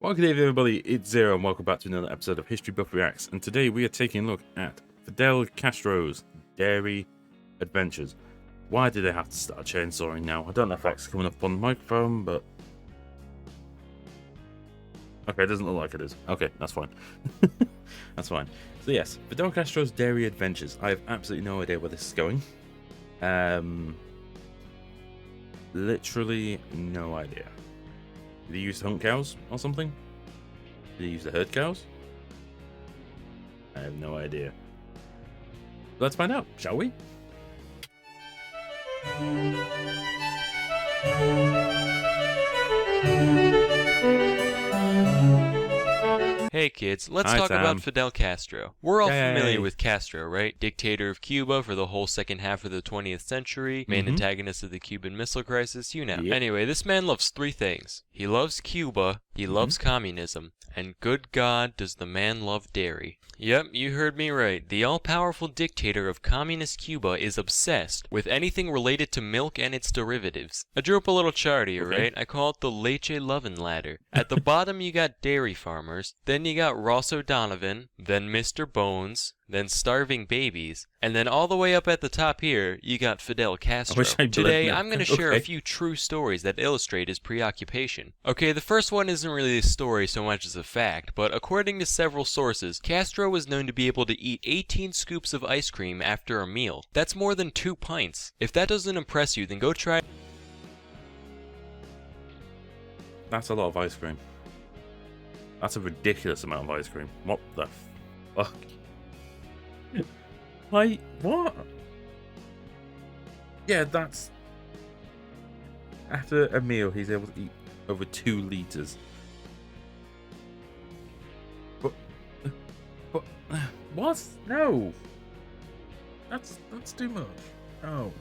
Well, good evening, everybody. It's Zero, and welcome back to another episode of History Buff Reacts. And today we are taking a look at Fidel Castro's Dairy Adventures. Why did they have to start chainsawing now? I don't know if that's coming up on the microphone, but okay, it doesn't look like it is. Okay, that's fine. That's fine. So yes, Fidel Castro's Dairy Adventures. I have absolutely no idea where this is going. Literally no idea. Did he use to hunt cows or something? Did he use to herd cows? I have no idea. Let's find out, shall we? Hey kids, let's Hi, talk Sam. about Fidel Castro. We're all Yay. familiar with Castro, right? Dictator of Cuba for the whole second half of the 20th century, main antagonist of the Cuban Missile Crisis, you know. Yep. Anyway, this man loves three things. He loves Cuba, he loves communism, and good God, does the man love dairy. Yep, you heard me right. The all-powerful dictator of communist Cuba is obsessed with anything related to milk and its derivatives. I drew up a little chart here, right? I call it the Leche Lovin' Ladder. At the bottom you got dairy farmers, then you got Ross O'Donovan, then Mr. Bones, then starving babies, and then all the way up at the top here, you got Fidel Castro. Today, I'm going to share a few true stories that illustrate his preoccupation. Okay, the first one isn't really a story so much as a fact, but according to several sources, Castro was known to be able to eat 18 scoops of ice cream after a meal. That's more than 2 pints. If that doesn't impress you, then go try. That's a lot of ice cream. That's a ridiculous amount of ice cream. What the fuck? Like, what? Yeah, that's... After a meal, he's able to eat over 2 liters. But... What? No! That's too much. No.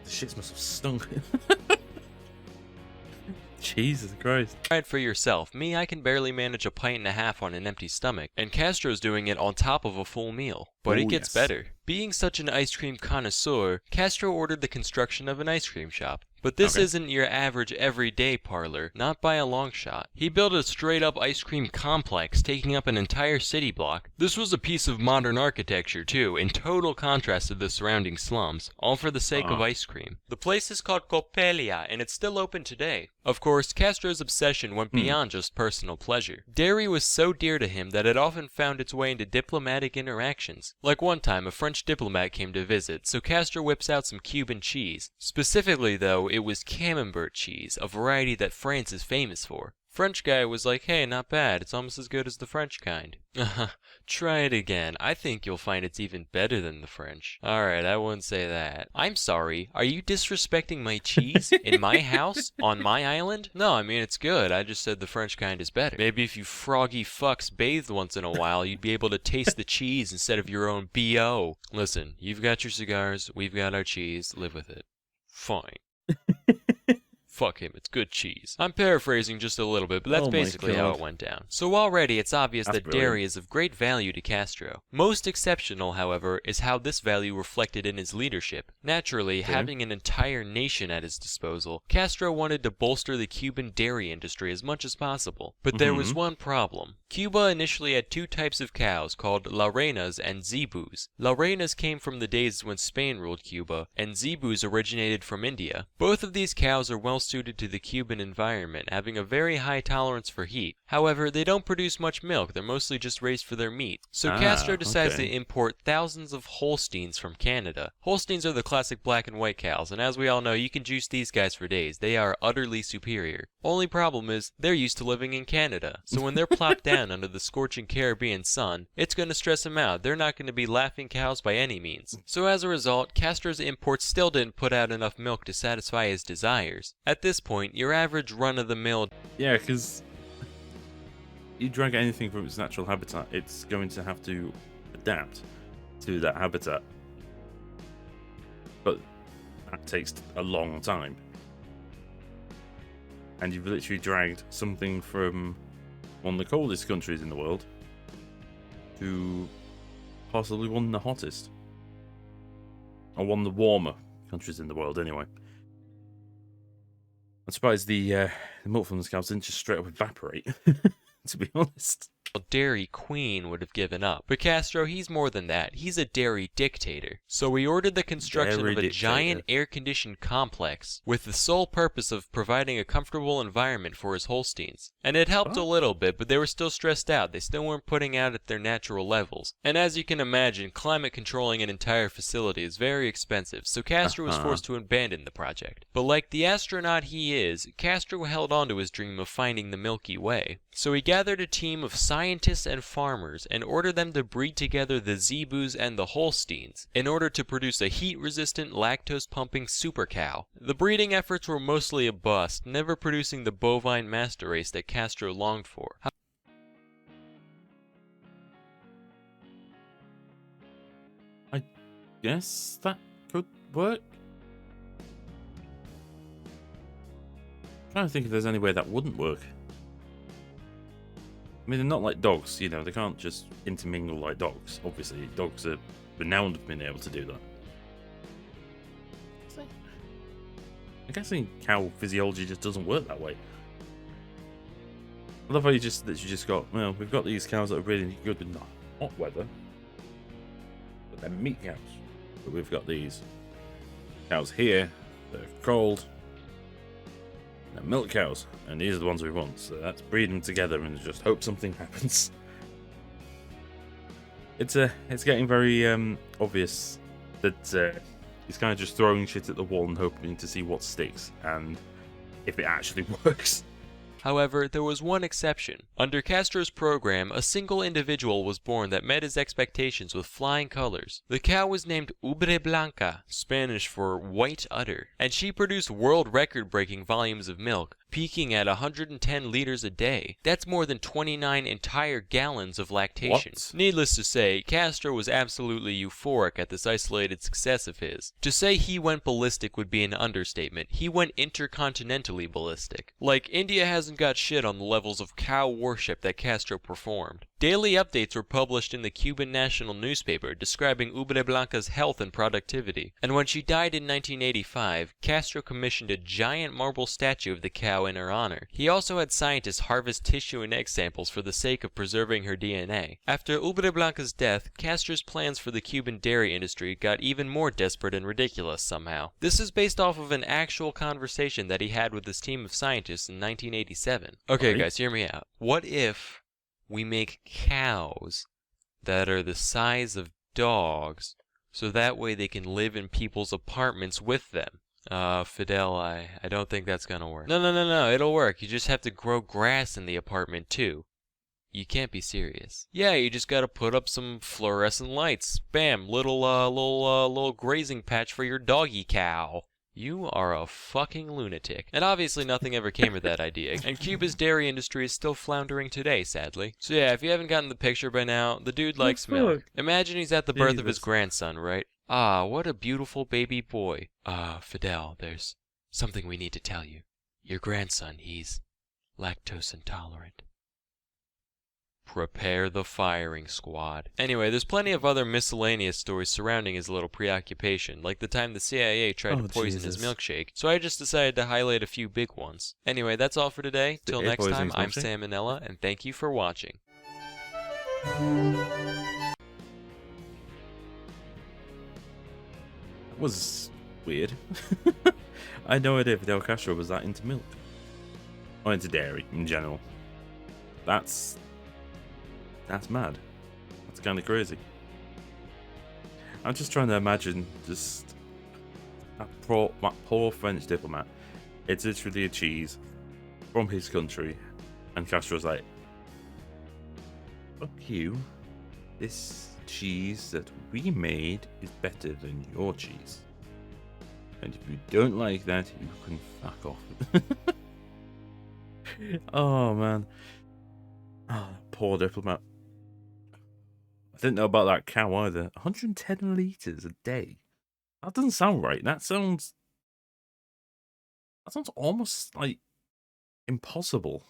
The shits must have stunk. Jesus Christ. Try it for yourself. Me, I can barely manage a pint and a half on an empty stomach, and Castro's doing it on top of a full meal. But it gets better. Being such an ice cream connoisseur, Castro ordered the construction of an ice cream shop. But this isn't your average everyday parlor, not by a long shot. He built a straight-up ice cream complex taking up an entire city block. This was a piece of modern architecture too, in total contrast to the surrounding slums, all for the sake of ice cream. The place is called Copelia, and it's still open today. Of course, Castro's obsession went beyond just personal pleasure. Dairy was so dear to him that it often found its way into diplomatic interactions. Like one time, a French diplomat came to visit, so Castro whips out some Cuban cheese. Specifically though, it was Camembert cheese, a variety that France is famous for. French guy was like, hey, not bad, it's almost as good as the French kind. Try it again, I think you'll find it's even better than the French. Alright, I wouldn't say that. I'm sorry, are you disrespecting my cheese? In my house? On my island? No, I mean it's good, I just said the French kind is better. Maybe if you froggy fucks bathed once in a while, you'd be able to taste the cheese instead of your own B.O. Listen, you've got your cigars, we've got our cheese, live with it. Fine. Fuck him, it's good cheese. I'm paraphrasing just a little bit, but that's basically how it went down. So already it's obvious that dairy is of great value to Castro. Most exceptional, however, is how this value reflected in his leadership. Naturally, having an entire nation at his disposal, Castro wanted to bolster the Cuban dairy industry as much as possible. But there was one problem. Cuba initially had 2 types of cows called La Reinas and Zebus. La Reinas came from the days when Spain ruled Cuba, and Zebus originated from India. Both of these cows are well suited to the Cuban environment, having a very high tolerance for heat. However, they don't produce much milk, they're mostly just raised for their meat. So Castro decides to import thousands of Holsteins from Canada. Holsteins are the classic black and white cows, and as we all know, you can juice these guys for days. They are utterly superior. Only problem is, they're used to living in Canada, so when they're plopped down under the scorching Caribbean sun, it's going to stress them out. They're not going to be laughing cows by any means. So as a result, Castro's imports still didn't put out enough milk to satisfy his desires. At this point, your average run-of-the-mill... Yeah, because you drag anything from its natural habitat, it's going to have to adapt to that habitat. But that takes a long time. And you've literally dragged something from one of the coldest countries in the world to possibly one of the hottest. Or one of the warmer countries in the world, anyway. I'm surprised the milk from the cows didn't just straight up evaporate, to be honest. Dairy queen would have given up. But Castro, he's more than that. He's a dairy dictator. So he ordered the construction Dairy of a dictator. giant air-conditioned complex with the sole purpose of providing a comfortable environment for his Holsteins. And it helped a little bit, but they were still stressed out. They still weren't putting out at their natural levels. And as you can imagine, climate controlling an entire facility is very expensive, so Castro was forced to abandon the project. But like the astronaut he is, Castro held on to his dream of finding the Milky Way. So he gathered a team of scientists and farmers and ordered them to breed together the Zebus and the Holsteins in order to produce a heat-resistant, lactose-pumping super cow. The breeding efforts were mostly a bust, never producing the bovine master race that Castro longed for. I guess that could work. I'm trying to think if there's any way that wouldn't work. I mean, they're not like dogs, you know, they can't just intermingle like dogs. Obviously, dogs are renowned for being able to do that. I'm guessing cow physiology just doesn't work that way. I love how you just got, well, we've got these cows that are really good in the hot weather, but they're meat cows. But we've got these cows here, they're cold, they're milk cows, and these are the ones we want. So let's breed them together and just hope something happens. It's getting very obvious that he's kind of just throwing shit at the wall and hoping to see what sticks and if it actually works. However, there was one exception. Under Castro's program, a single individual was born that met his expectations with flying colors. The cow was named Ubre Blanca, Spanish for white udder, and she produced world record-breaking volumes of milk, peaking at 110 liters a day. That's more than 29 entire gallons of lactation. What? Needless to say, Castro was absolutely euphoric at this isolated success of his. To say he went ballistic would be an understatement. He went intercontinentally ballistic. Like, India hasn't got shit on the levels of cow worship that Castro performed. Daily updates were published in the Cuban national newspaper describing Ubre Blanca's health and productivity. And when she died in 1985, Castro commissioned a giant marble statue of the cow in her honor. He also had scientists harvest tissue and egg samples for the sake of preserving her DNA. After Ubre Blanca's death, Castro's plans for the Cuban dairy industry got even more desperate and ridiculous somehow. This is based off of an actual conversation that he had with his team of scientists in 1987. Okay, guys, hear me out. What if we make cows that are the size of dogs so that way they can live in people's apartments with them? Fidel, I don't think that's gonna work. No, it'll work. You just have to grow grass in the apartment too. You can't be serious. Yeah, you just gotta put up some fluorescent lights. Bam, little grazing patch for your doggy cow. You are a fucking lunatic. And obviously nothing ever came of that idea, and Cuba's dairy industry is still floundering today, sadly. So yeah, if you haven't gotten the picture by now, the dude likes milk. Imagine he's at the birth of his grandson, right? Ah, what a beautiful baby boy. Fidel, there's something we need to tell you. Your grandson, he's lactose intolerant. Prepare the firing squad. Anyway, there's plenty of other miscellaneous stories surrounding his little preoccupation, like the time the CIA tried to poison his milkshake, so I just decided to highlight a few big ones. Anyway, that's all for today. Till next time, I'm Sam Manella, and thank you for watching. That was weird. I had no idea Fidel Castro was that into milk. Or into dairy in general. That's mad. That's kind of crazy. I'm just trying to imagine just that poor French diplomat. It's literally a cheese from his country, and Castro's like, "Fuck you! This cheese that we made is better than your cheese, and if you don't like that, you can fuck off." Oh man. Oh, poor diplomat. I didn't know about that cow either. 110 litres a day. That doesn't sound right. That sounds almost like impossible.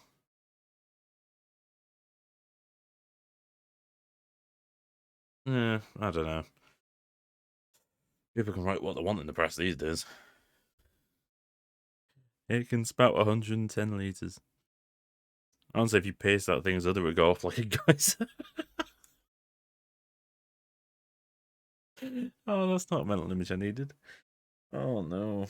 Yeah, I don't know. People can write what they want in the press these days. It can spout 110 litres. Honestly, if you pace that thing's other would go off like a geyser. Oh, that's not a mental image I needed. Oh no.